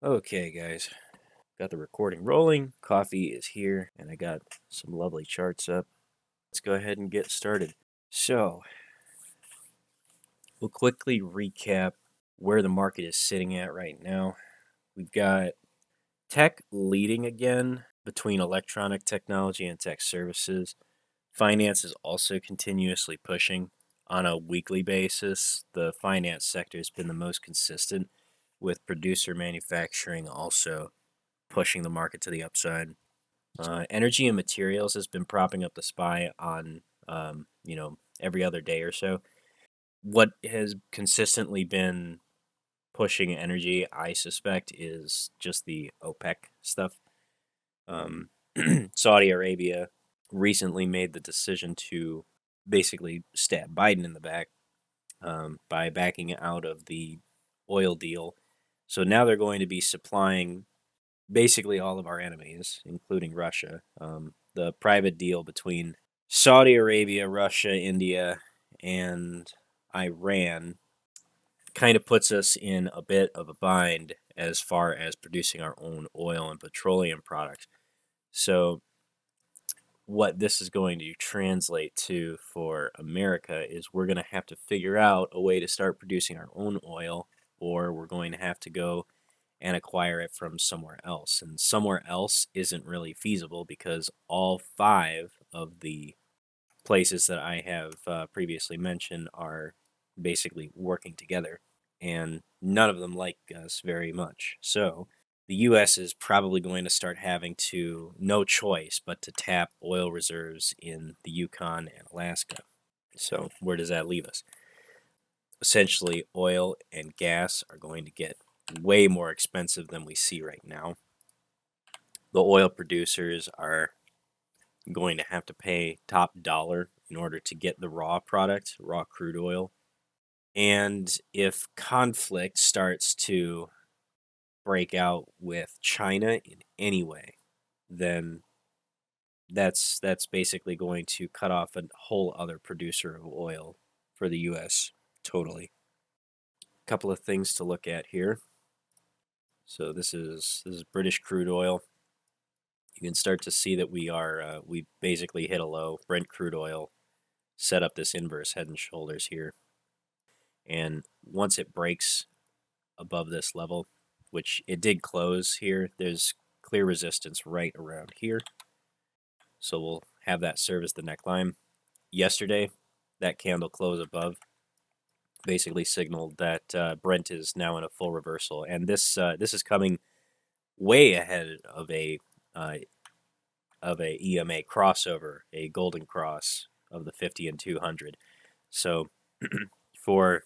Okay, guys, got the recording rolling. Coffee is here, and I got some lovely charts up. Let's go ahead and get started. So, we'll quickly recap where the market is sitting at right now. We've got tech leading again between electronic technology and tech services. Finance is also continuously pushing on a weekly basis. The finance sector has been the most consistent, with producer manufacturing also pushing the market to the upside. Energy and materials has been propping up the SPY on, every other day or so. What has consistently been pushing energy, I suspect, is just the OPEC stuff. Saudi Arabia recently made the decision to basically stab Biden in the back by backing out of the oil deal. So now they're going to be supplying basically all of our enemies, including Russia. The private deal between Saudi Arabia, Russia, India, and Iran kind of puts us in a bit of a bind as far as producing our own oil and petroleum products. So, what this is going to translate to for America is we're going to have to figure out a way to start producing our own oil, or we're going to have to go and acquire it from somewhere else. And somewhere else isn't really feasible because all 5 of the places that I have previously mentioned are basically working together, and none of them like us very much. So the U.S. is probably going to start having no choice but to tap oil reserves in the Yukon and Alaska. So where does that leave us? Essentially, oil and gas are going to get way more expensive than we see right now. The oil producers are going to have to pay top dollar in order to get the raw product, raw crude oil. And if conflict starts to break out with China in any way, then that's basically going to cut off a whole other producer of oil for the U.S. totally. A couple of things to look at here. So this is British crude oil. You can start to see that we basically hit a low. Brent crude oil set up this inverse head and shoulders here, and once it breaks above this level, which it did close here, there's clear resistance right around here. So we'll have that serve as the neckline. Yesterday, that candle close above basically signaled that Brent is now in a full reversal, and this is coming way ahead of a EMA crossover, a golden cross of the 50 and 200. So for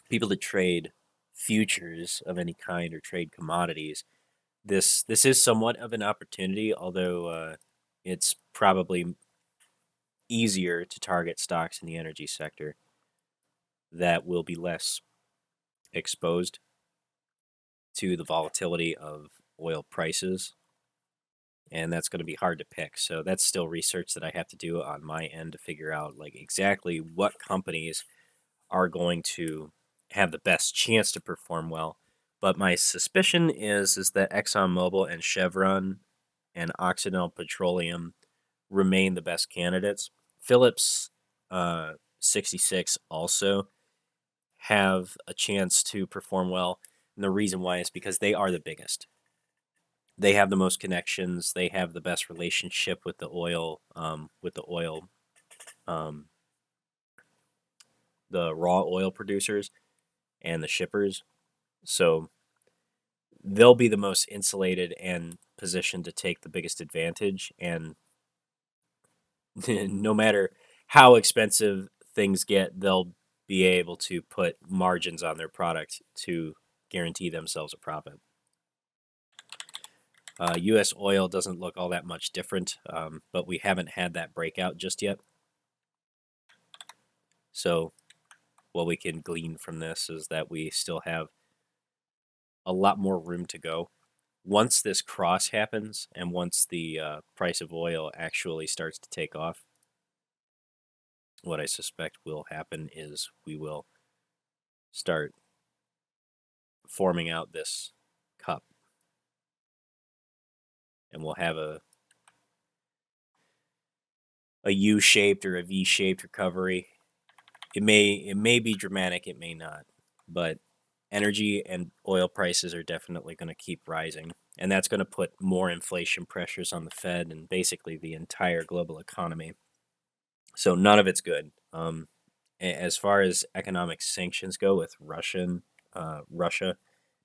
people that trade futures of any kind or trade commodities, this is somewhat of an opportunity, although it's probably easier to target stocks in the energy sector that will be less exposed to the volatility of oil prices, and that's going to be hard to pick. So that's still research that I have to do on my end to figure out like exactly what companies are going to have the best chance to perform well. But my suspicion is that ExxonMobil and Chevron and Occidental Petroleum remain the best candidates. Phillips 66 also have a chance to perform well, and the reason why is because they are the biggest. They have the most connections. They have the best relationship with the oil, the raw oil producers and the shippers. So they'll be the most insulated and positioned to take the biggest advantage. And no matter how expensive things get, they'll be able to put margins on their product to guarantee themselves a profit. U.S. oil doesn't look all that much different, but we haven't had that breakout just yet. So what we can glean from this is that we still have a lot more room to go. Once this cross happens and once the price of oil actually starts to take off, what I suspect will happen is we will start forming out this cup and we'll have a U-shaped or a V-shaped recovery. It may be dramatic, it may not, but energy and oil prices are definitely going to keep rising, and that's going to put more inflation pressures on the Fed and basically the entire global economy. So none of it's good. As far as economic sanctions go with Russia,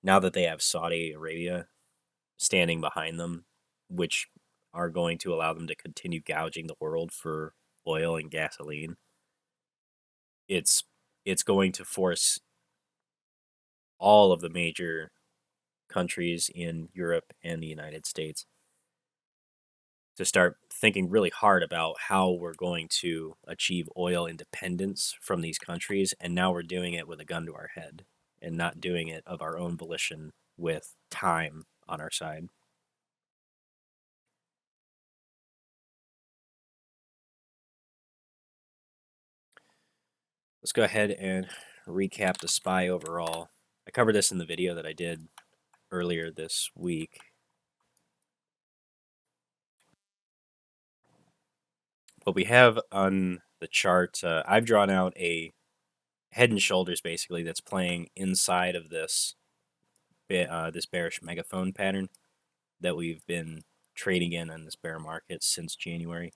now that they have Saudi Arabia standing behind them, which are going to allow them to continue gouging the world for oil and gasoline, it's going to force all of the major countries in Europe and the United States to start thinking really hard about how we're going to achieve oil independence from these countries. And now we're doing it with a gun to our head and not doing it of our own volition with time on our side. Let's go ahead and recap the SPY overall. I covered this in the video that I did earlier this week. What we have on the chart, I've drawn out a head and shoulders basically that's playing inside of this bearish megaphone pattern that we've been trading in this bear market since January.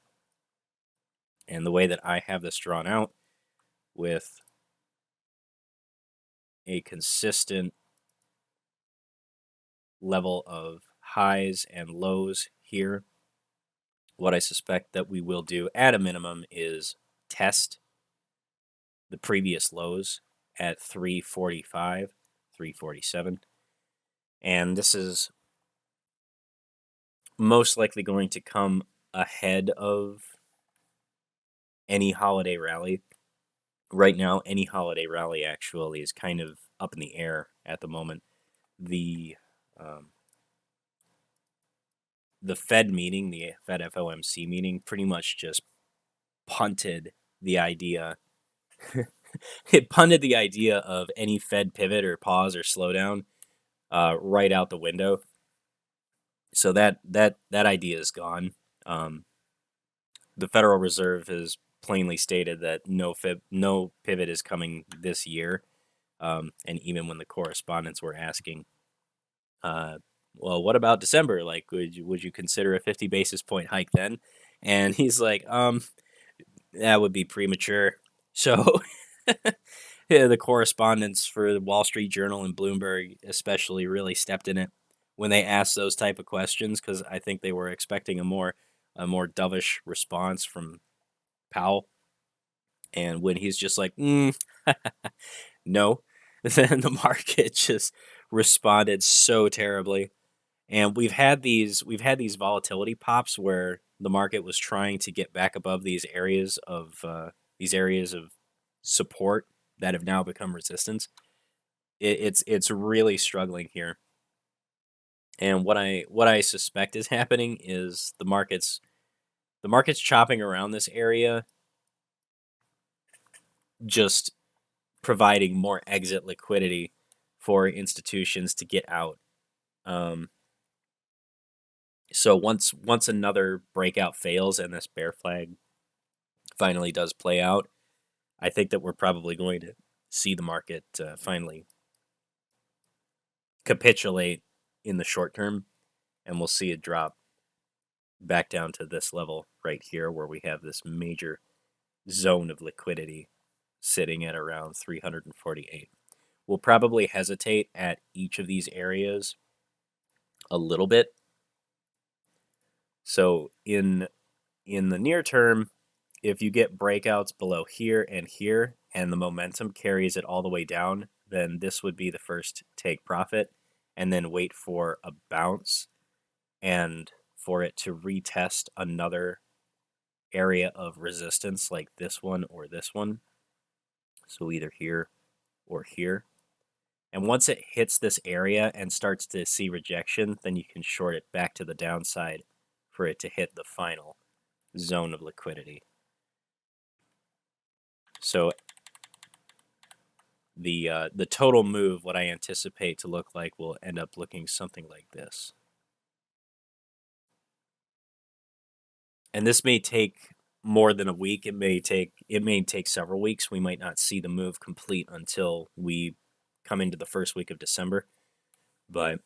And the way that I have this drawn out with a consistent level of highs and lows here, what I suspect that we will do at a minimum is test the previous lows at 345, 347. And this is most likely going to come ahead of any holiday rally. Right now, any holiday rally actually is kind of up in the air at the moment. The Fed meeting, the Fed FOMC meeting, pretty much just punted the idea. It punted the idea of any Fed pivot or pause or slowdown right out the window. So that idea is gone. The Federal Reserve has plainly stated that no pivot is coming this year. And even when the correspondents were asking, well, what about December? Like, would you consider a 50 basis point hike then? And he's like, that would be premature. So yeah, the correspondents for the Wall Street Journal and Bloomberg especially really stepped in it when they asked those type of questions, because I think they were expecting a more dovish response from Powell. And when he's just like, no, then the market just responded so terribly. And we've had these volatility pops where the market was trying to get back above these areas of support that have now become resistance. It's really struggling here. And what I suspect is happening is the market's chopping around this area, just providing more exit liquidity for institutions to get out. So once another breakout fails and this bear flag finally does play out, I think that we're probably going to see the market finally capitulate in the short term, and we'll see it drop back down to this level right here where we have this major zone of liquidity sitting at around 348. We'll probably hesitate at each of these areas a little bit. So in the near term, if you get breakouts below here and the momentum carries it all the way down, then this would be the first take profit, and then wait for a bounce and for it to retest another area of resistance like this one or this one. So either here or here. And once it hits this area and starts to see rejection, then you can short it back to the downside for it to hit the final zone of liquidity. So the total move, what I anticipate to look like, will end up looking something like this. And this may take more than a week. It may take several weeks. We might not see the move complete until we come into the first week of December. But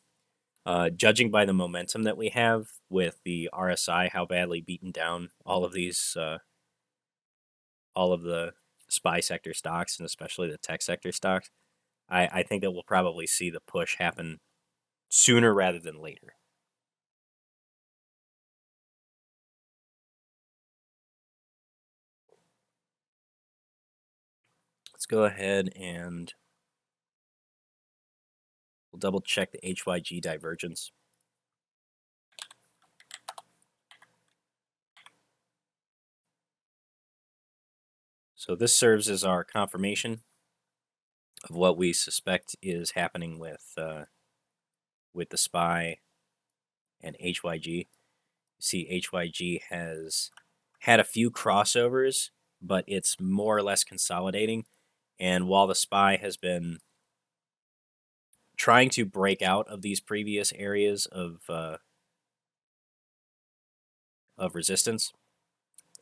judging by the momentum that we have with the RSI, how badly beaten down all of these, all of the SPY sector stocks, and especially the tech sector stocks, I think that we'll probably see the push happen sooner rather than later. Let's go ahead and we'll double check the HYG divergence. So this serves as our confirmation of what we suspect is happening with the SPY and HYG. See, HYG has had a few crossovers, but it's more or less consolidating. And while the SPY has been trying to break out of these previous areas of resistance,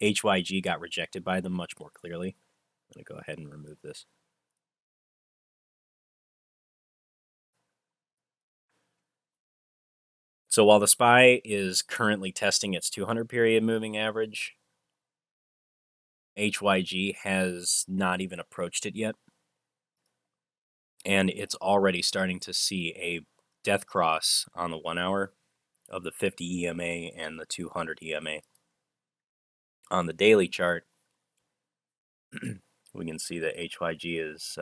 HYG got rejected by them much more clearly. I'm going to go ahead and remove this. So while the SPY is currently testing its 200 period moving average, HYG has not even approached it yet. And it's already starting to see a death cross on the 1 hour of the 50 EMA and the 200 EMA. On the daily chart, we can see that HYG is,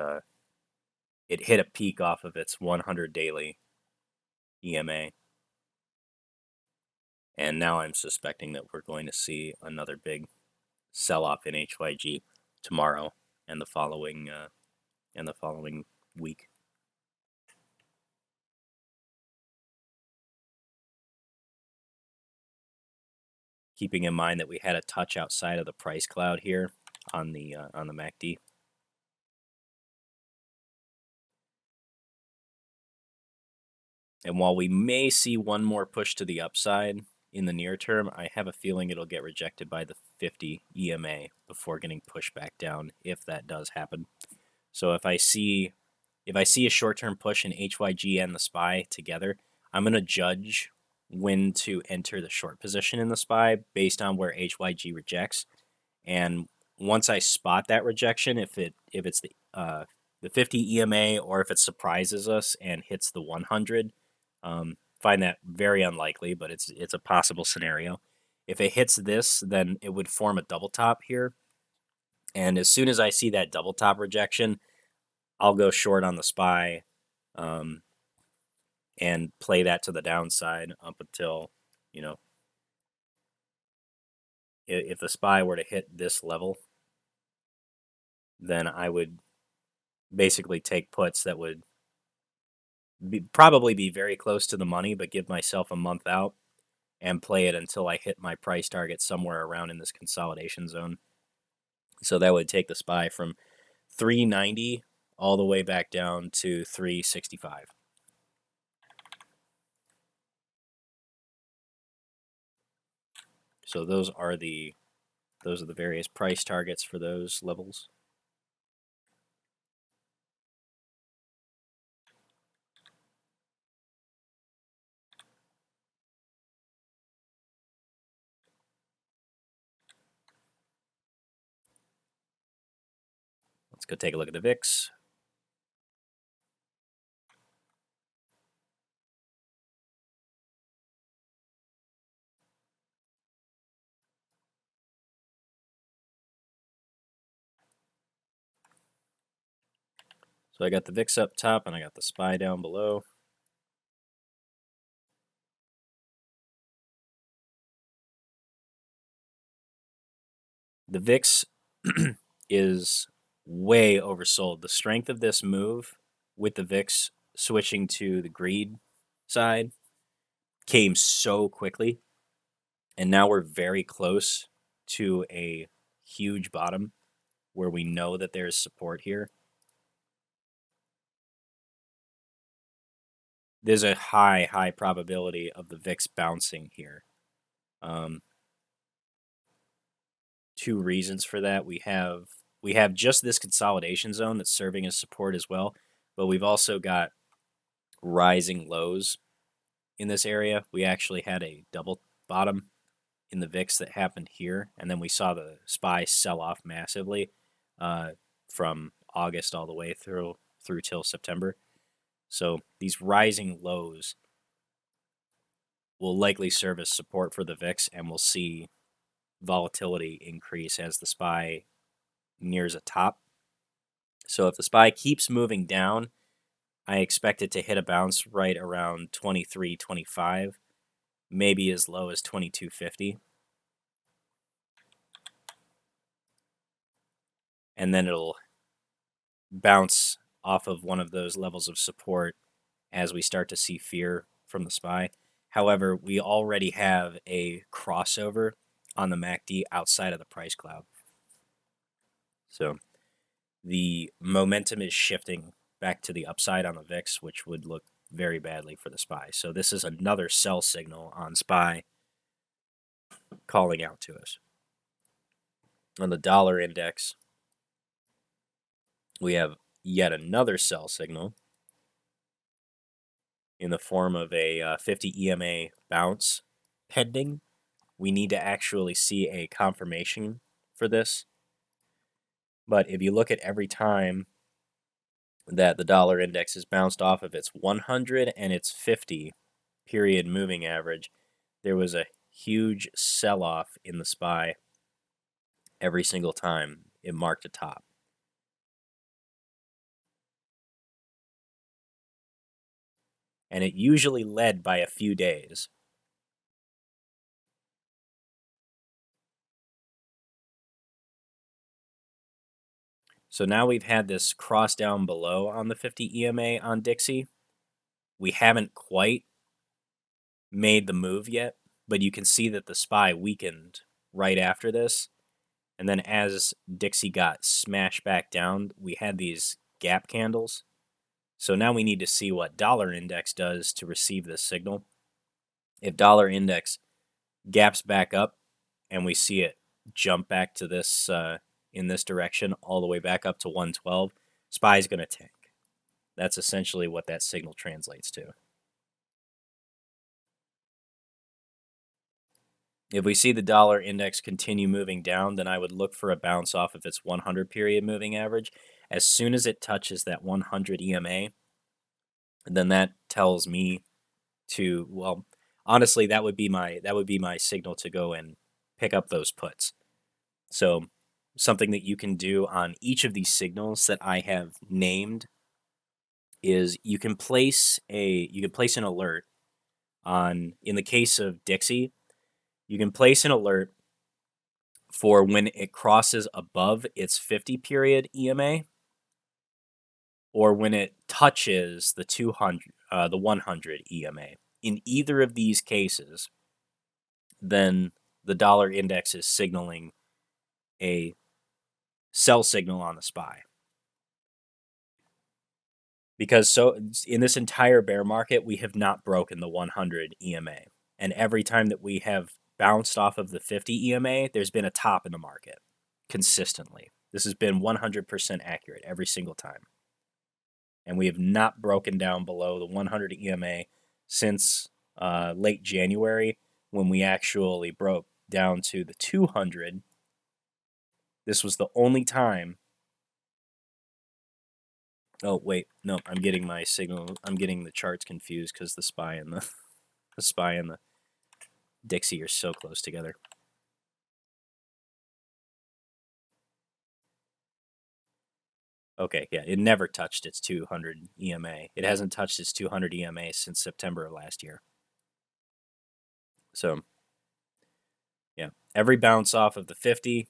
it hit a peak off of its 100 daily EMA. And now I'm suspecting that we're going to see another big sell-off in HYG tomorrow and the following week. Keeping in mind that we had a touch outside of the price cloud here on the MACD. And while we may see one more push to the upside in the near term, I have a feeling it'll get rejected by the 50 EMA before getting pushed back down if that does happen. So if I see a short-term push in HYG and the SPY together, I'm going to judge when to enter the short position in the SPY based on where HYG rejects. And once I spot that rejection, if it's the 50 EMA or if it surprises us and hits the 100, find that very unlikely, but it's a possible scenario. If it hits this, then it would form a double top here. And as soon as I see that double top rejection, I'll go short on the SPY and play that to the downside up until, if the SPY were to hit this level, then I would basically take puts that would probably be very close to the money, but give myself a month out and play it until I hit my price target somewhere around in this consolidation zone. So that would take the SPY from 390 all the way back down to 365. So those are the various price targets for those levels. Let's go take a look at the VIX. So I got the VIX up top and I got the SPY down below. The VIX is way oversold. The strength of this move with the VIX switching to the greed side came so quickly. And now we're very close to a huge bottom where we know that there's support here. There's a high probability of the VIX bouncing here. two reasons for that. We have just this consolidation zone that's serving as support as well, but we've also got rising lows in this area. We actually had a double bottom in the VIX that happened here, and then we saw the SPY sell off massively from August all the way through till September. So these rising lows will likely serve as support for the VIX, and we'll see volatility increase as the SPY nears a top. So if the SPY keeps moving down, I expect it to hit a bounce right around 23.25, maybe as low as 22.50. And then it'll bounce off of one of those levels of support as we start to see fear from the SPY. However, we already have a crossover on the MACD outside of the price cloud. So the momentum is shifting back to the upside on the VIX, which would look very badly for the SPY. So this is another sell signal on SPY calling out to us. On the dollar index, we have yet another sell signal in the form of a 50 EMA bounce pending. We need to actually see a confirmation for this. But if you look at every time that the dollar index is bounced off of its 100 and its 50 period moving average, there was a huge sell-off in the SPY every single time it marked a top. And it usually led by a few days. So now we've had this cross down below on the 50 EMA on Dixie. We haven't quite made the move yet, but you can see that the SPY weakened right after this. And then as Dixie got smashed back down, we had these gap candles. So now we need to see what dollar index does to receive this signal. If dollar index gaps back up and we see it jump back to this in this direction all the way back up to 112, SPY is going to tank. That's essentially what that signal translates to. If we see the dollar index continue moving down, then I would look for a bounce off of its 100 period moving average. As soon as it touches that 100 EMA, then that tells me to, well, honestly, that would be my signal to go and pick up those puts. So something that you can do on each of these signals that I have named is you can place an alert on, in the case of Dixie, you can place an alert for when it crosses above its 50 period EMA or when it touches the 100 EMA. In either of these cases, then the dollar index is signaling a sell signal on the SPY. Because so in this entire bear market, we have not broken the 100 EMA. And every time that we have bounced off of the 50 EMA, there's been a top in the market consistently. This has been 100% accurate every single time. And we have not broken down below the 100 EMA since late January, when we actually broke down to the 200. This was the only time. Oh, wait, no, I'm getting my signal. I'm getting the charts confused because the SPY and the SPY and the Dixie are so close together. Okay, yeah, it never touched its 200 EMA. It hasn't touched its 200 EMA since September of last year. So, yeah, every bounce off of the 50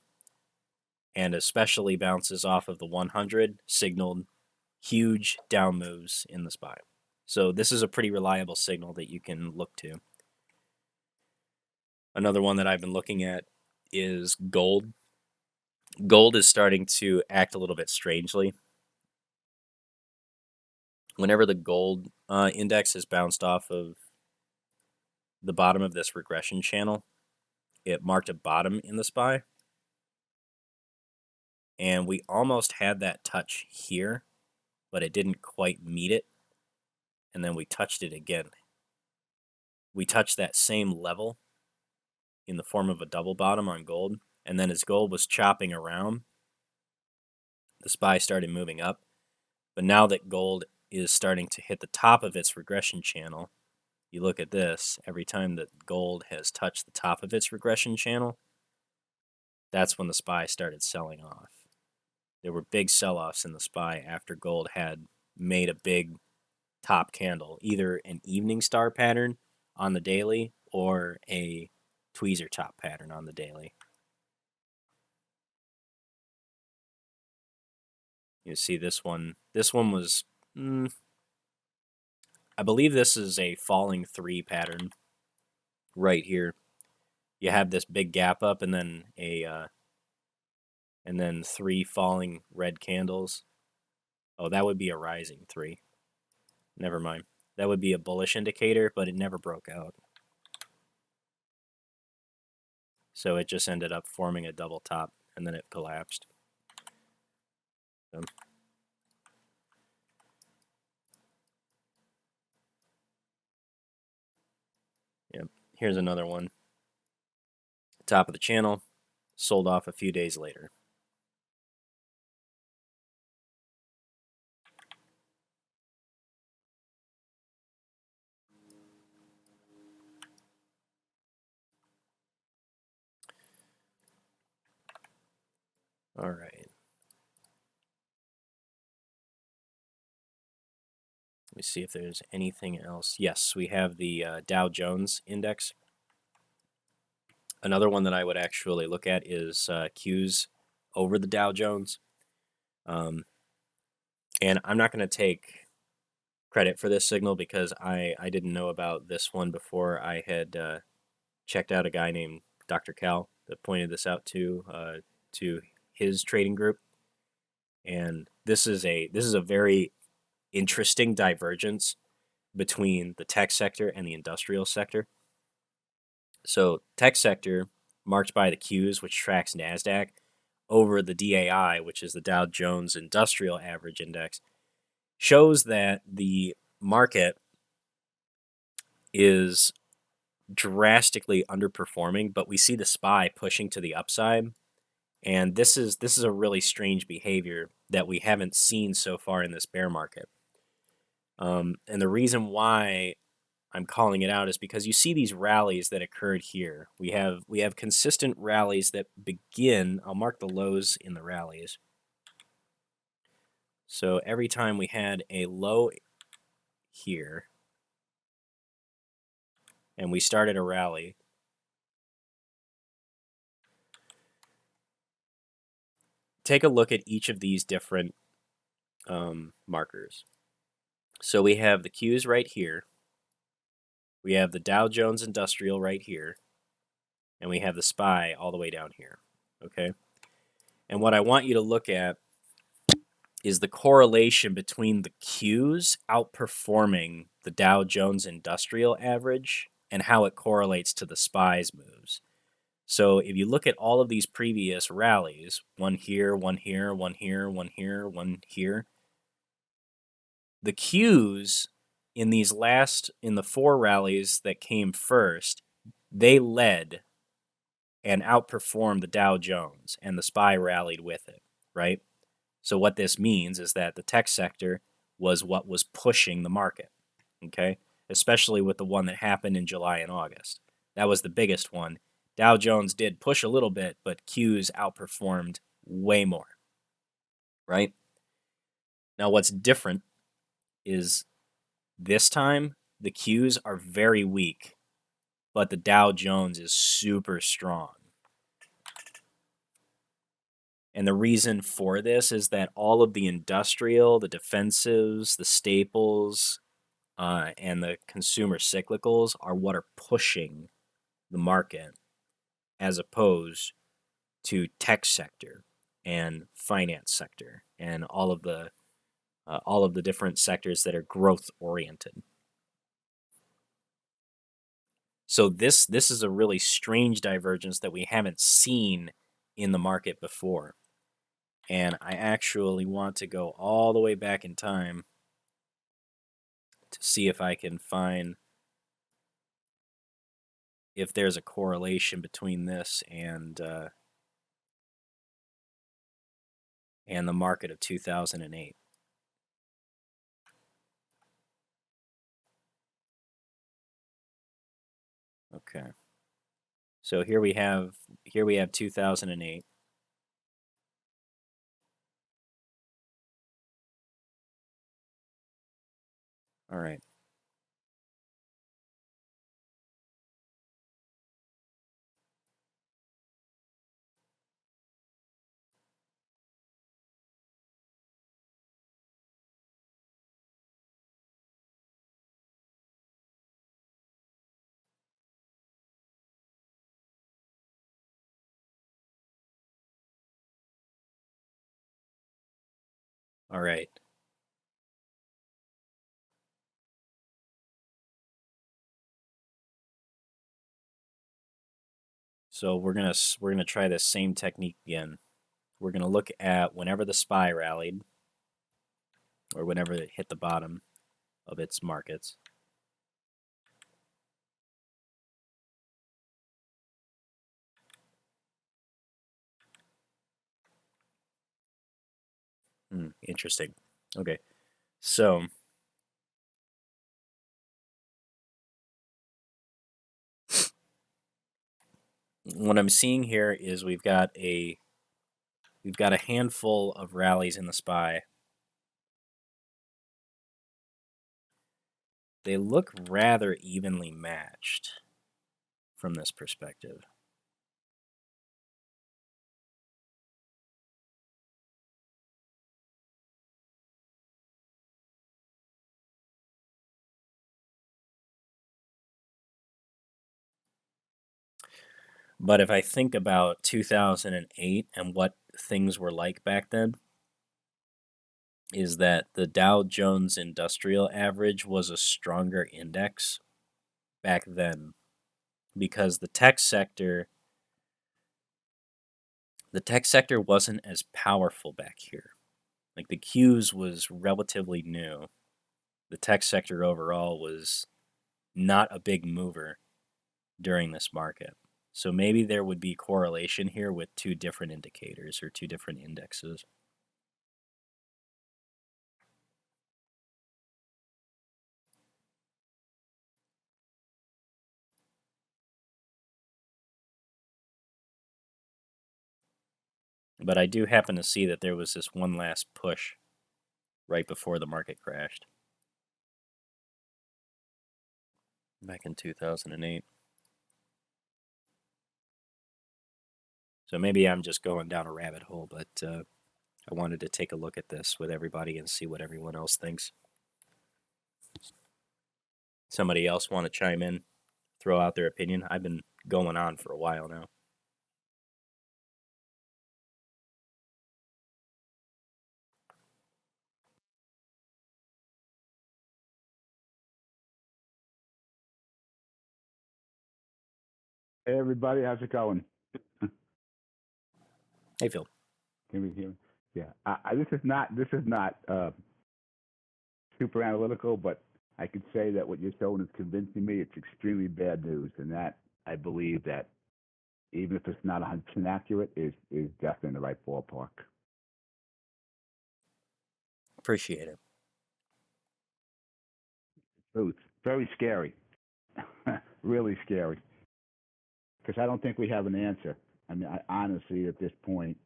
and especially bounces off of the 100 signaled huge down moves in the SPY. So this is a pretty reliable signal that you can look to. Another one that I've been looking at is gold. Gold is starting to act a little bit strangely. Whenever the gold index has bounced off of the bottom of this regression channel, it marked a bottom in the SPY. and we almost had that touch here, but it didn't quite meet it, and then we touched it again. We touched that same level in the form of a double bottom on gold, and then as gold was chopping around, the SPY started moving up. But now that gold is starting to hit the top of its regression channel, you look at this, every time that gold has touched the top of its regression channel, that's when the SPY started selling off. There were big sell-offs in the SPY after gold had made a big top candle, either an evening star pattern on the daily or a tweezer top pattern on the daily. You see this one. This one was, I believe this is a falling 3 pattern right here. You have this big gap up and then and then 3 falling red candles. Oh, that would be a rising 3. Never mind. That would be a bullish indicator, but it never broke out. So it just ended up forming a double top, and then it collapsed. Yep. Here's another one. Top of the channel, sold off a few days later. All right. Let me see if there's anything else. Yes, we have the Dow Jones index. Another one that I would actually look at is Qs over the Dow Jones. And I'm not going to take credit for this signal because I didn't know about this one before I had checked out a guy named Dr. Cal that pointed this out to his trading group. And this is a very interesting divergence between the tech sector and the industrial sector. So tech sector, marked by the Qs, which tracks NASDAQ, over the DAI, which is the Dow Jones Industrial Average Index, shows that the market is drastically underperforming, but we see the SPY pushing to the upside. And this is a really strange behavior that we haven't seen so far in this bear market. And the reason why I'm calling it out is because you see these rallies that occurred here. We have consistent rallies that begin. I'll mark the lows in the rallies. So every time we had a low here and we started a rally, take a look at each of these different markers. So we have the Qs right here. We have the Dow Jones Industrial right here. And we have the SPY all the way down here. Okay? And what I want you to look at is the correlation between the Qs outperforming the Dow Jones Industrial Average and how it correlates to the SPY's moves. So if you look at all of these previous rallies, one here, one here, one here, one here, one here, the Qs in the 4 rallies that came first, they led and outperformed the Dow Jones, and the SPY rallied with it, right? So what this means is that the tech sector was what was pushing the market, okay? Especially with the one that happened in July and August. That was the biggest one. Dow Jones did push a little bit, but Qs outperformed way more, right? Now what's different is this time the Qs are very weak, but the Dow Jones is super strong. And the reason for this is that all of the industrial, the defensives, the staples, and the consumer cyclicals are what are pushing the market as opposed to tech sector and finance sector and all of the different sectors that are growth oriented. So this is a really strange divergence that we haven't seen in the market before. And I actually want to go all the way back in time to see if I can find if there's a correlation between this and the market of 2008. Okay. So here we have 2008. All right. All right. So we're gonna try this same technique again. We're gonna look at whenever the SPY rallied, or whenever it hit the bottom of its markets. Interesting. Okay, so what I'm seeing here is we've got a handful of rallies in the SPY. They look rather evenly matched from this perspective. But if I think about 2008 and what things were like back then, is that the Dow Jones Industrial Average was a stronger index back then because the tech sector wasn't as powerful back here. Like the Qs was relatively new. The tech sector overall was not a big mover during this market. So maybe there would be correlation here with two different indicators or two different indexes. But I do happen to see that there was this one last push right before the market crashed back in 2008. So maybe I'm just going down a rabbit hole, but I wanted to take a look at this with everybody and see what everyone else thinks. Somebody else want to chime in, throw out their opinion? I've been going on for a while now. Hey everybody, how's it going? Hey, Phil. Can we hear me? Yeah, this is not super analytical, but I could say that what you're showing is convincing me it's extremely bad news, and that I believe that even if it's not 100% accurate, is definitely in the right ballpark. Appreciate it. So it's very scary, really scary, because I don't think we have an answer. I mean, honestly, at this point,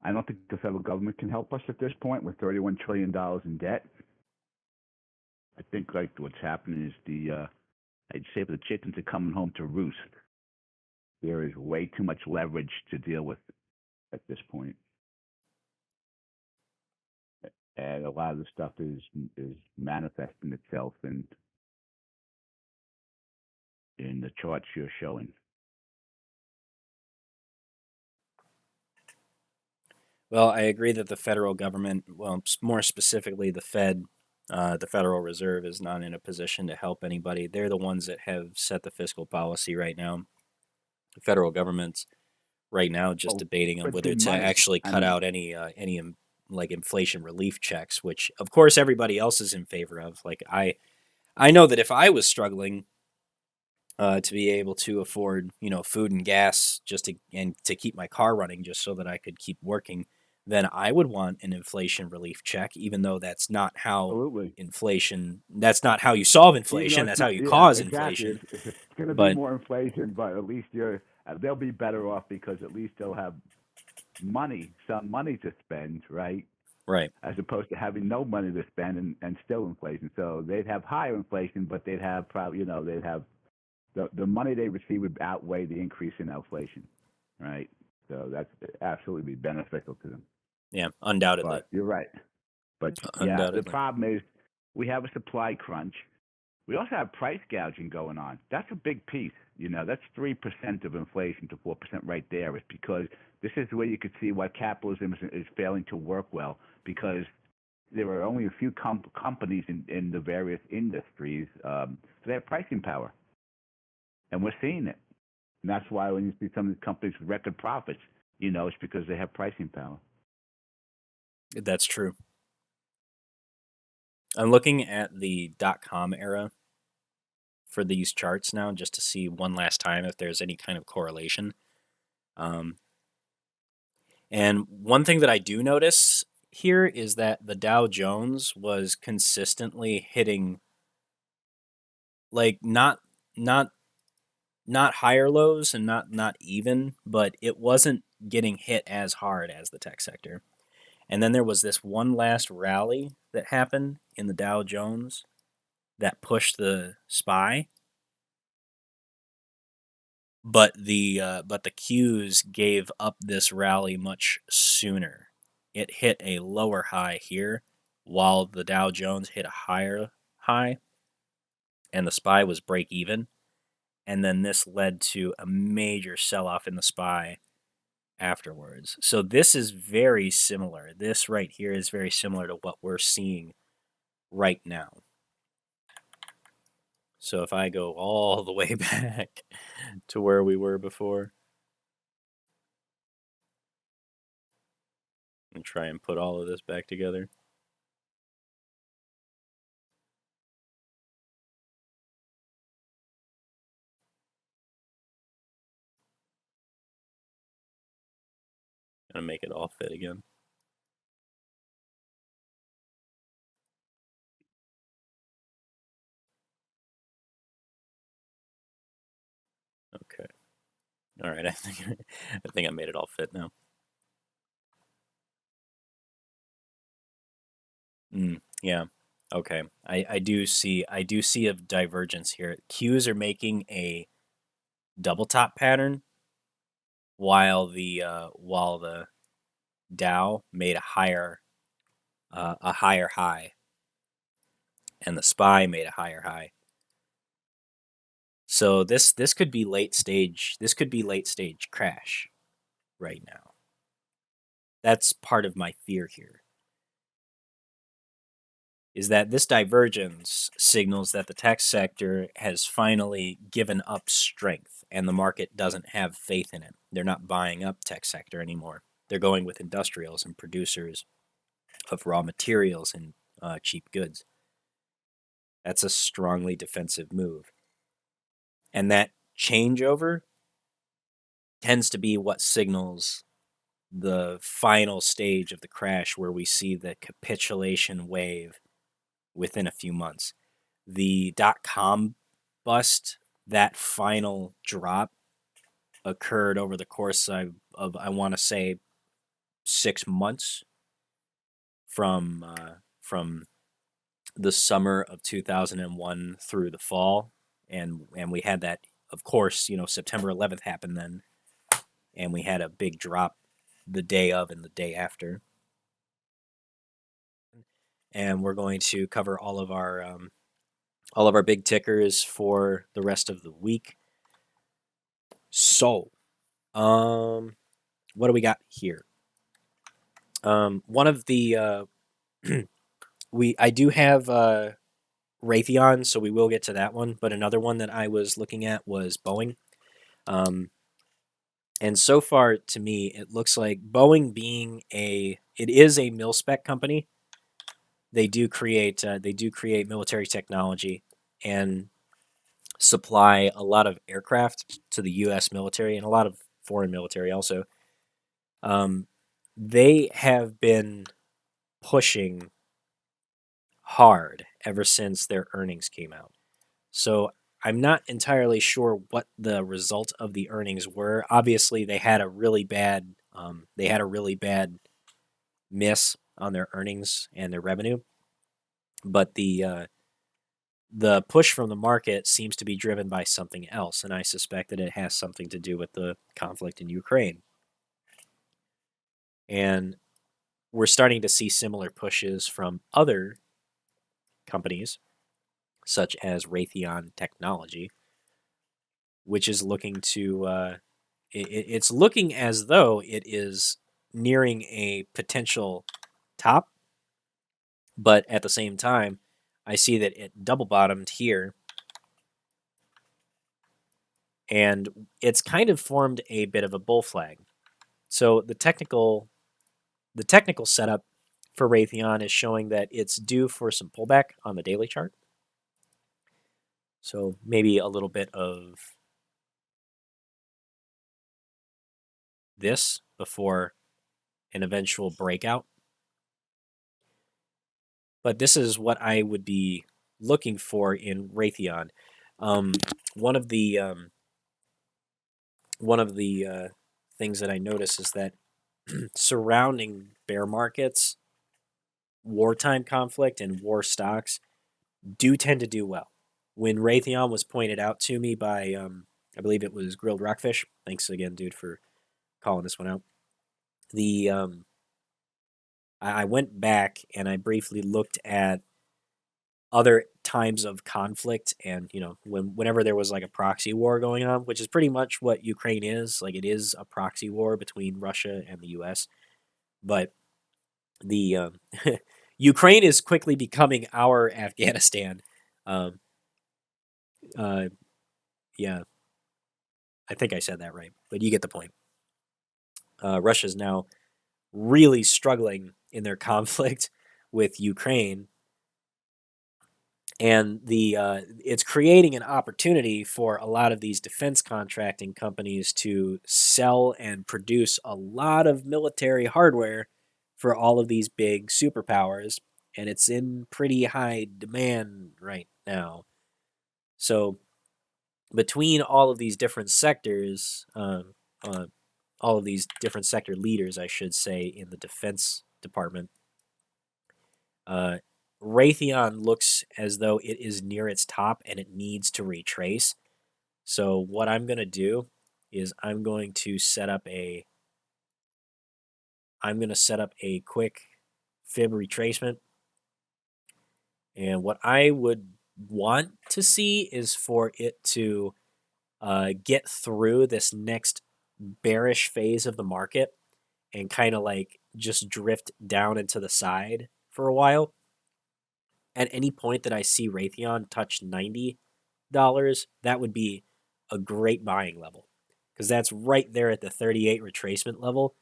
I don't think the federal government can help us at this point with $31 trillion in debt. I think like what's happening is I'd say the chickens are coming home to roost. There is way too much leverage to deal with at this point, and a lot of the stuff is manifesting itself in the charts you're showing. Well, I agree that the federal government, well, more specifically the Fed, the Federal Reserve, is not in a position to help anybody. They're the ones that have set the fiscal policy right now. The federal government's right now, just debating on whether printing to money. actually I cut mean, out any like inflation relief checks, which of course everybody else is in favor of. Like I know that if I was struggling to be able to afford, food and gas just to keep my car running just so that I could keep working, then I would want an inflation relief check, even though that's not how absolutely. that's not how you solve Even though inflation, it's that's how not, you yeah, cause exactly. inflation. It's going to be But more inflation, but at least they'll be better off because at least they'll have some money to spend, right? right. As opposed to having no money to spend and still inflation. So they'd have higher inflation, but they'd have probably, they'd have the money they receive would outweigh the increase in inflation, right? So that's absolutely be beneficial to them. Yeah, undoubtedly. But you're right. But yeah, the Undoubtedly. problem is we have a supply crunch. We also have price gouging going on. That's a big piece. That's 3% of inflation to 4% right there. It's because this is where you could see why capitalism is failing to work well, because there are only a few companies in the various industries, so they have pricing power. And we're seeing it. And that's why when you see some of these companies with record profits, it's because they have pricing power. That's true. I'm looking at the .com era for these charts now just to see one last time if there's any kind of correlation. And one thing that I do notice here is that the Dow Jones was consistently hitting like not higher lows and not even, but it wasn't getting hit as hard as the tech sector. And then there was this one last rally that happened in the Dow Jones that pushed the SPY, but the Qs gave up this rally much sooner. It hit a lower high here, while the Dow Jones hit a higher high, and the SPY was break even. And then this led to a major sell-off in the SPY afterwards. So this is very similar. This right here is very similar to what we're seeing right now. So if I go all the way back to where we were before and try and put all of this back together. And make it all fit again. Okay. All right. I think I made it all fit now. Yeah. Okay. I do see a divergence here. Qs are making a double top pattern while the Dow made a higher high and the SPY made a higher high. So this could be late stage. This could be late stage crash right now. That's part of my fear here. Is that this divergence signals that the tech sector has finally given up strength and the market doesn't have faith in it. They're not buying up tech sector anymore. They're going with industrials and producers of raw materials and cheap goods. That's a strongly defensive move. And that changeover tends to be what signals the final stage of the crash where we see the capitulation wave within a few months. The .com bust, that final drop occurred over the course of I want to say 6 months from the summer of 2001 through the fall, and we had that, of course, September 11th happened then, and we had a big drop the day of and the day after. And we're going to cover all of our big tickers for the rest of the week. So, what do we got here? One of the I do have Raytheon, so we will get to that one. But another one that I was looking at was Boeing. And so far, to me, it looks like Boeing it is a mil-spec company. They do create military technology and supply a lot of aircraft to the U.S. military and a lot of foreign military also. They have been pushing hard ever since their earnings came out. So I'm not entirely sure what the result of the earnings were. Obviously, they had a really bad miss on their earnings and their revenue, but the push from the market seems to be driven by something else, and I suspect that it has something to do with the conflict in Ukraine. And we're starting to see similar pushes from other companies, such as Raytheon Technology, which is looking to it's looking as though it is nearing a potential top, but at the same time, I see that it double bottomed here, and it's kind of formed a bit of a bull flag. So the technical setup for Raytheon is showing that it's due for some pullback on the daily chart. So maybe a little bit of this before an eventual breakout. But this is what I would be looking for in Raytheon. One of the things that I notice is that surrounding bear markets, wartime conflict, and war stocks do tend to do well. When Raytheon was pointed out to me by, I believe it was Grilled Rockfish. Thanks again, dude, for calling this one out. I went back and I briefly looked at other times of conflict, and whenever there was like a proxy war going on, which is pretty much what Ukraine is. Like, it is a proxy war between Russia and the U.S. But the Ukraine is quickly becoming our Afghanistan. Um, yeah, I think I said that right, but you get the point. Russia's now really struggling in their conflict with Ukraine, and it's creating an opportunity for a lot of these defense contracting companies to sell and produce a lot of military hardware for all of these big superpowers, and it's in pretty high demand right now. So between all of these different sectors, all of these different sector leaders, I should say, in the defense department, Raytheon looks as though it is near its top and it needs to retrace. So what I'm going to do is I'm going to set up a quick fib retracement. And what I would want to see is for it to get through this next bearish phase of the market and kind of like just drift down into the side for a while. At any point that I see Raytheon touch $90, that would be a great buying level, because that's right there at the 38 retracement level.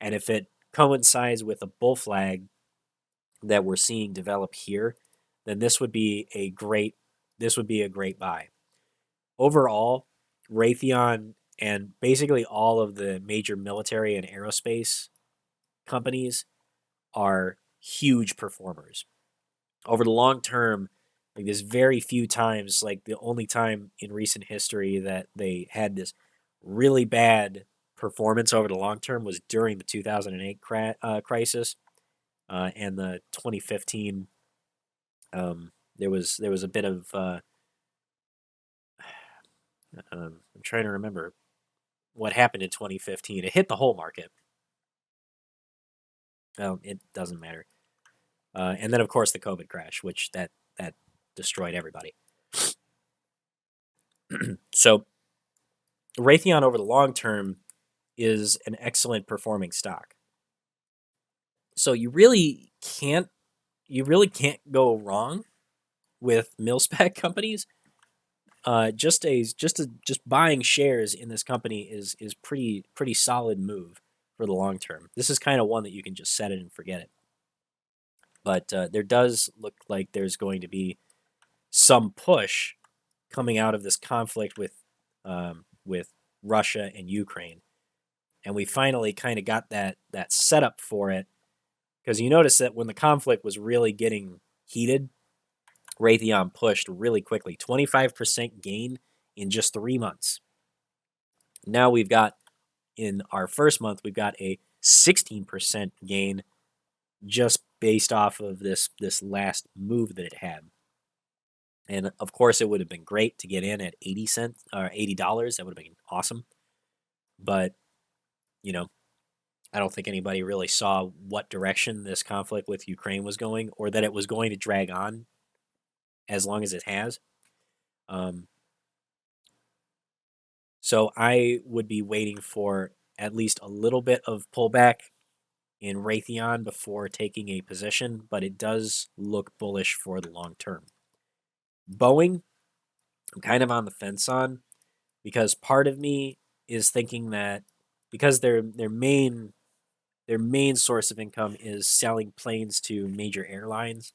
And if it coincides with a bull flag that we're seeing develop here, then this would be a great buy. Overall, Raytheon and basically all of the major military and aerospace companies are huge performers. Over the long term, like, there's very few times, like the only time in recent history that they had this really bad performance over the long term was during the 2008 crisis and the 2015. There was a bit of I'm trying to remember what happened in 2015. It hit the whole market. Well, it doesn't matter. And then, of course, the COVID crash, which that destroyed everybody. So Raytheon over the long term is an excellent performing stock. So you really can't go wrong with mil-spec companies. just buying shares in this company is pretty solid move for the long term. This is kind of one that you can just set it and forget it. But there does look like there's going to be some push coming out of this conflict with Russia and Ukraine, and we finally kind of got that setup for it, because you notice that when the conflict was really getting heated, Raytheon pushed really quickly, 25% gain in just 3 months. Now we've got, in our first month, we've got a 16% gain just based off of this last move that it had. And of course, it would have been great to get in at 80 cents or $80. That would have been awesome. But, you know, I don't think anybody really saw what direction this conflict with Ukraine was going, or that it was going to drag on as long as it has. So I would be waiting for at least a little bit of pullback in Raytheon before taking a position, but it does look bullish for the long term. Boeing, I'm kind of on the fence on, because part of me is thinking that because their main source of income is selling planes to major airlines,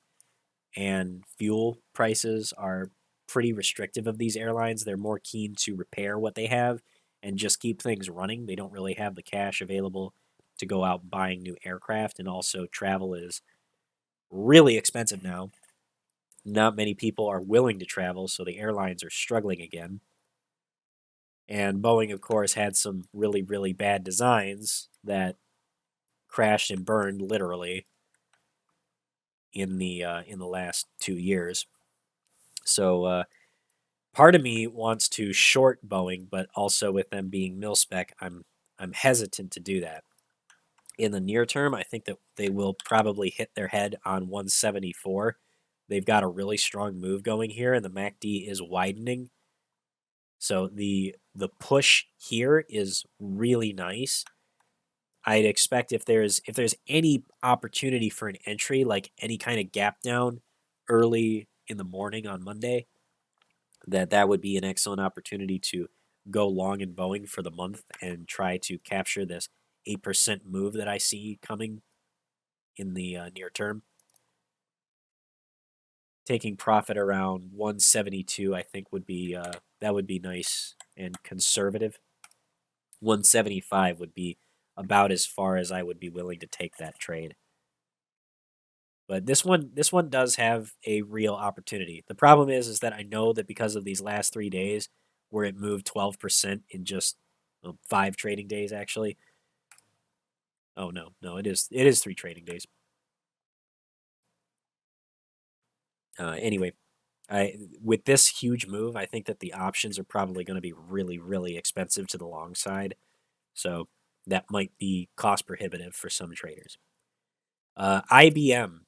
and fuel prices are pretty restrictive of these airlines. They're more keen to repair what they have and just keep things running. They don't really have the cash available to go out buying new aircraft, and also travel is really expensive now. Not many people are willing to travel, so the airlines are struggling again. And Boeing, of course, had some really, really bad designs that crashed and burned literally in the last 2 years. So part of me wants to short Boeing, but also with them being mil-spec, I'm hesitant to do that. In the near term, I think that they will probably hit their head on 174. They've got a really strong move going here, and the MACD is widening. So the push here is really nice. I'd expect if there's any opportunity for an entry, like any kind of gap down early in the morning on Monday, that would be an excellent opportunity to go long in Boeing for the month and try to capture this 8% move that I see coming in the near term. Taking profit around 172, I think would be that would be nice and conservative. 175 would be about as far as I would be willing to take that trade. But this one does have a real opportunity. The problem is that I know that because of these last 3 days, where it moved 12% in just 5 trading days, actually. Oh no, it is 3 trading days. Anyway, with this huge move, I think that the options are probably going to be really, really expensive to the long side. So that might be cost prohibitive for some traders. IBM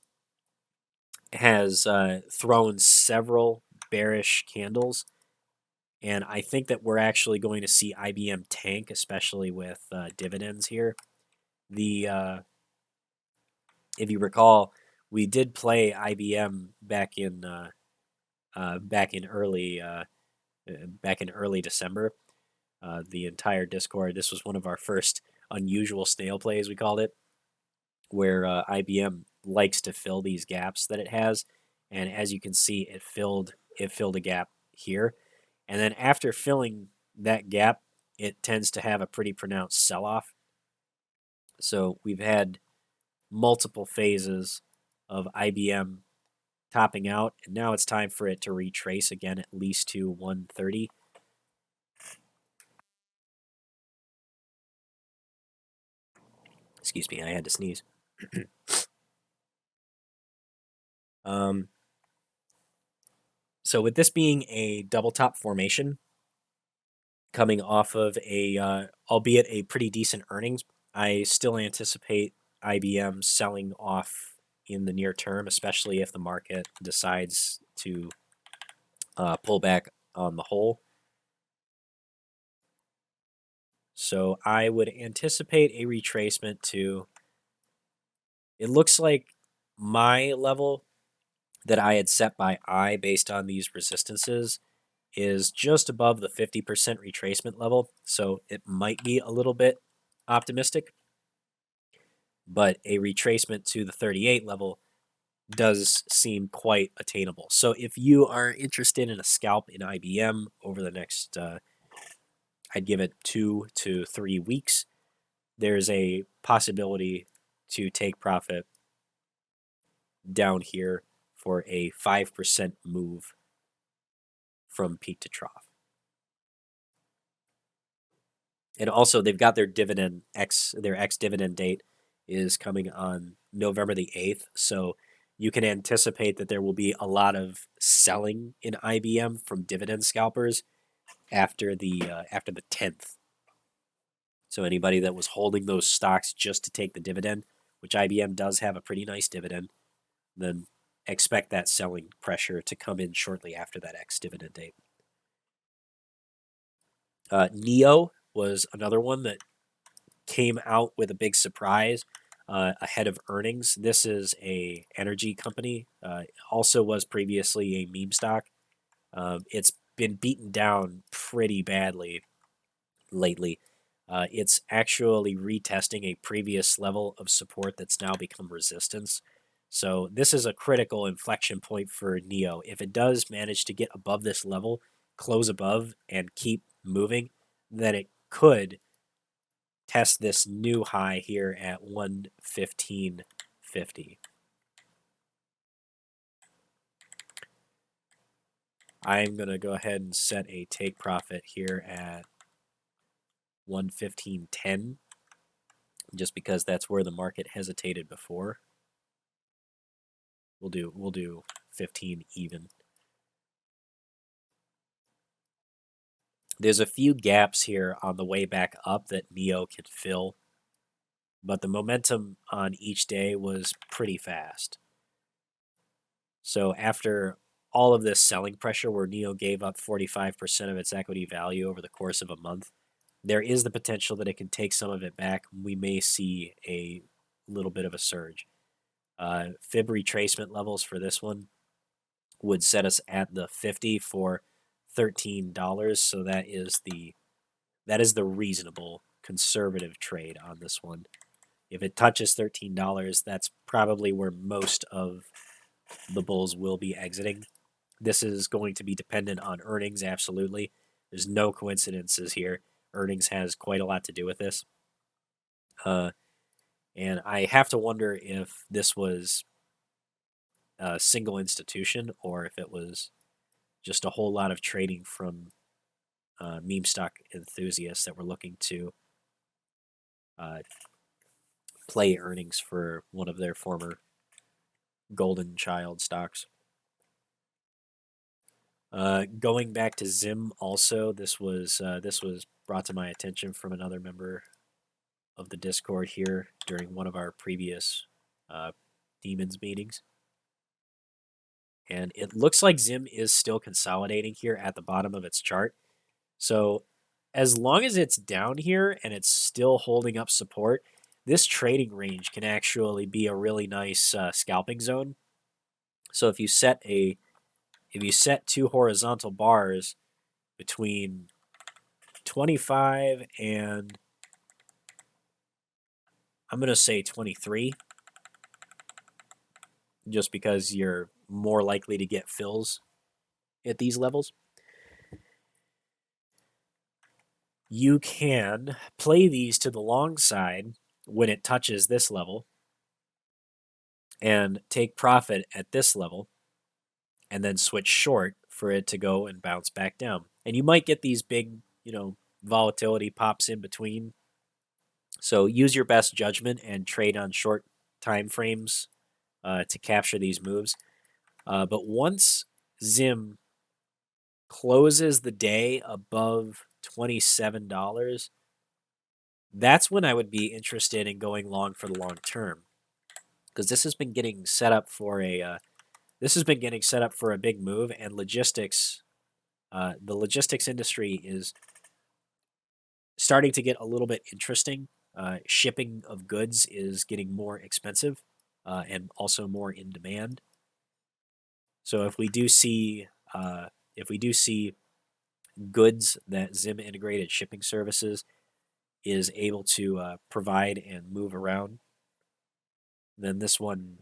has thrown several bearish candles, and I think that we're actually going to see IBM tank, especially with dividends here. If you recall, we did play IBM back in early December. The entire Discord. This was one of our first unusual snail plays, we called it, where IBM likes to fill these gaps that it has, and as you can see, it filled a gap here, and then after filling that gap, it tends to have a pretty pronounced sell-off. So we've had multiple phases of IBM topping out, and now it's time for it to retrace again, at least to 130. Excuse me, I had to sneeze. So with this being a double top formation, coming off of albeit a pretty decent earnings, I still anticipate IBM selling off in the near term, especially if the market decides to pull back on the whole. So I would anticipate a retracement to, it looks like my level that I had set by eye based on these resistances is just above the 50% retracement level, so it might be a little bit optimistic, but a retracement to the 38 level does seem quite attainable. So if you are interested in a scalp in IBM over the next, I'd give it 2 to 3 weeks, there's a possibility to take profit down here for a 5% move from peak to trough. And also, they've got their their ex-dividend date is coming on November the 8th. So you can anticipate that there will be a lot of selling in IBM from dividend scalpers after the 10th. So anybody that was holding those stocks just to take the dividend, which IBM does have a pretty nice dividend, then expect that selling pressure to come in shortly after that ex-dividend date. NEO was another one that came out with a big surprise ahead of earnings. This is a energy company. Also was previously a meme stock. It's been beaten down pretty badly lately. It's actually retesting a previous level of support that's now become resistance. So this is a critical inflection point for NEO. If it does manage to get above this level, close above, and keep moving, then it could test this new high here at 115.50. I'm going to go ahead and set a take profit here at 115.10, just because that's where the market hesitated before. We'll do 15 even. There's a few gaps here on the way back up that NEO can fill, but the momentum on each day was pretty fast. So after all of this selling pressure where NEO gave up 45% of its equity value over the course of a month, there is the potential that it can take some of it back. We may see a little bit of a surge. Fib retracement levels for this one would set us at the 50 for $13. So that is the reasonable conservative trade on this one. If it touches $13, that's probably where most of the bulls will be exiting. This is going to be dependent on earnings, absolutely. There's no coincidences here. Earnings has quite a lot to do with this. And I have to wonder if this was a single institution or if it was just a whole lot of trading from meme stock enthusiasts that were looking to play earnings for one of their former golden child stocks. Going back to Zim, also this was brought to my attention from another member of the Discord here during one of our previous Demons meetings, and it looks like Zim is still consolidating here at the bottom of its chart. So as long as it's down here and it's still holding up support, this trading range can actually be a really nice scalping zone. So if you set two horizontal bars between 25 and I'm going to say 23, just because you're more likely to get fills at these levels, you can play these to the long side when it touches this level and take profit at this level and then switch short for it to go and bounce back down. And you might get these big, volatility pops in between. So use your best judgment and trade on short time frames to capture these moves. But once Zim closes the day above $27, that's when I would be interested in going long for the long term, because this has been getting set up for a big move, and logistics. The logistics industry is starting to get a little bit interesting. Shipping of goods is getting more expensive and also more in demand. So if we do see goods that Zim Integrated Shipping Services is able to provide and move around, then this one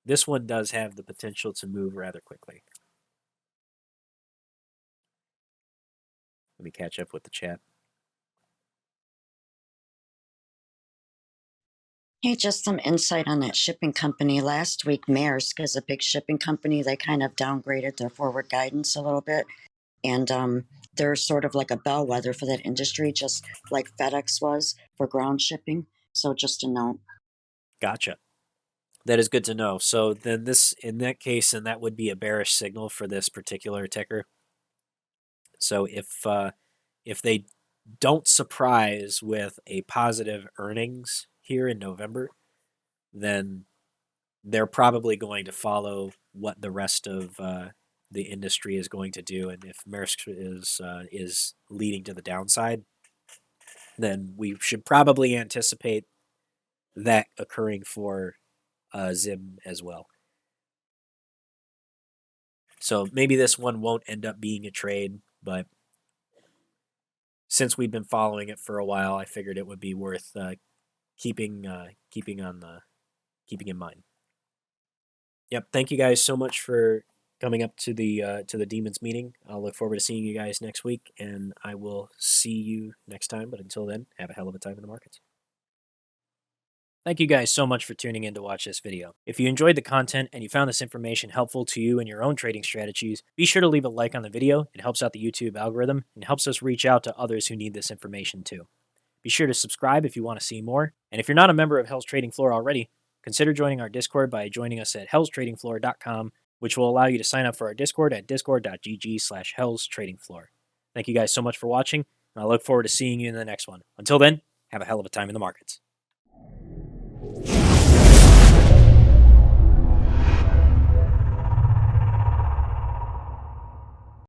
does have the potential to move rather quickly. Let me catch up with the chat. Hey, just some insight on that shipping company. Last week, Maersk is a big shipping company. They kind of downgraded their forward guidance a little bit. And they're sort of like a bellwether for that industry, just like FedEx was for ground shipping. So just a note. Gotcha. That is good to know. So then in that case, and that would be a bearish signal for this particular ticker. So if they don't surprise with a positive earnings here in November, then they're probably going to follow what the rest of the industry is going to do. And if Maersk is leading to the downside, then we should probably anticipate that occurring for Zim as well. So maybe this one won't end up being a trade, but since we've been following it for a while, I figured it would be worth keeping in mind. Yep. Thank you guys so much for coming up to the Demons meeting. I'll look forward to seeing you guys next week, and I will see you next time. But until then, have a hell of a time in the markets. Thank you guys so much for tuning in to watch this video. If you enjoyed the content and you found this information helpful to you in your own trading strategies, be sure to leave a like on the video. It helps out the YouTube algorithm and helps us reach out to others who need this information too. Be sure to subscribe if you want to see more. And if you're not a member of Hell's Trading Floor already, consider joining our Discord by joining us at hellstradingfloor.com, which will allow you to sign up for our Discord at discord.gg/hellstradingfloor. Thank you guys so much for watching, and I look forward to seeing you in the next one. Until then, have a hell of a time in the markets.